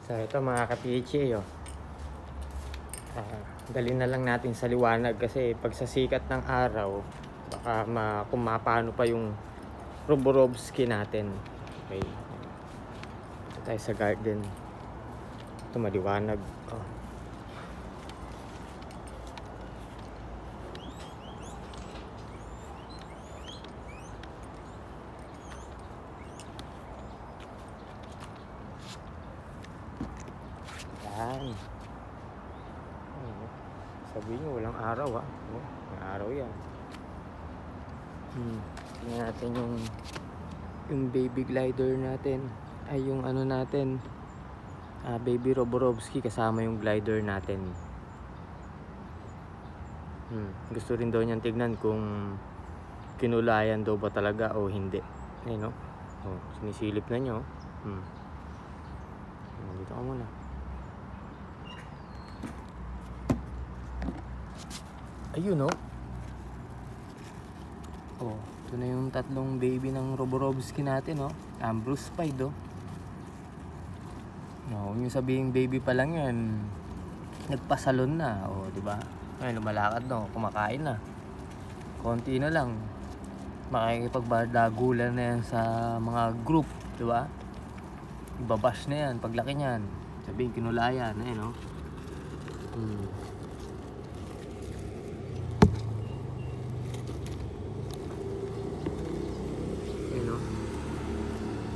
So ito mga ka-PHA, dali na lang natin sa liwanag kasi pag sa sikat ng araw baka kung mapano pa yung Roborovski natin. Okay, ito tayo sa garden. Ito maliwanag. Yan. Sabihin nyo walang araw may araw yan. Tingnan natin yung baby glider natin, ay yung ano natin, baby Roborovski kasama yung glider natin. Gusto rin daw niyan tignan kung kinulayan daw ba talaga o hindi. Ayun, sinisilip na nyo. Dito ka muna. Ayun, ito na yung tatlong baby ng Roborovski natin, Ambrose Pride, yung sabihing baby pa lang yan, nagpasalon na, di ba? Ay, lumalakad na, kumakain na. Konti na lang, makikipagbardagulan na yan sa mga group, di ba? Ibabash na yan paglaki niyan. Sabihin kinulayan,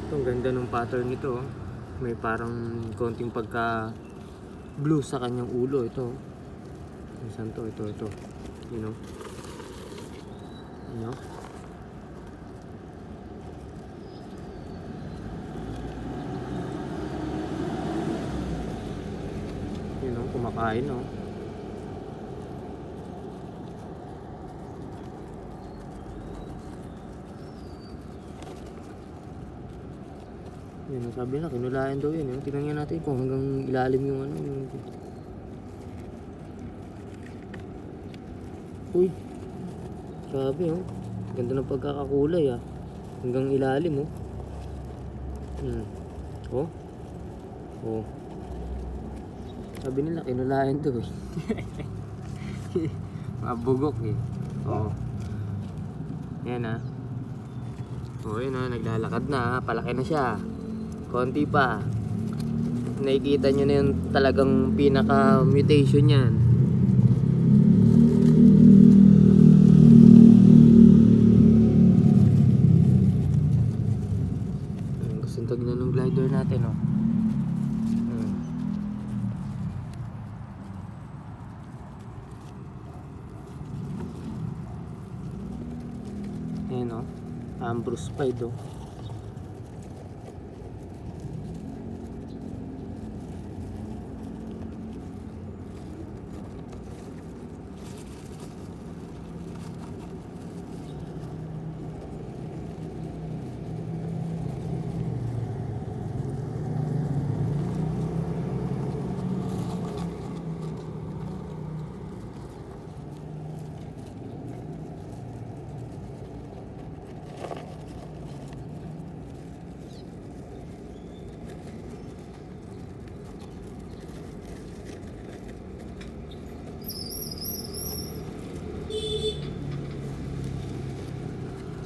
Ang ganda ng pattern nito, may parang konting pagka blue sa kanyang ulo. Ito, saan to? Ito, kumakain, sabi na kinulayan daw yun. Tingnan natin kung hanggang ilalim yung uy, grabe, ganda ng pagkakakulay, hanggang ilalim, sabi nila kinulayan daw, mabugok, yan, yun, naglalakad na, palaki na siya. Konti pa. Nakikita nyo na yung talagang pinaka mutation yan. Gusto tignan ng glider natin, Ayan, Ambrose Pride,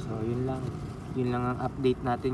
So yun lang ang update natin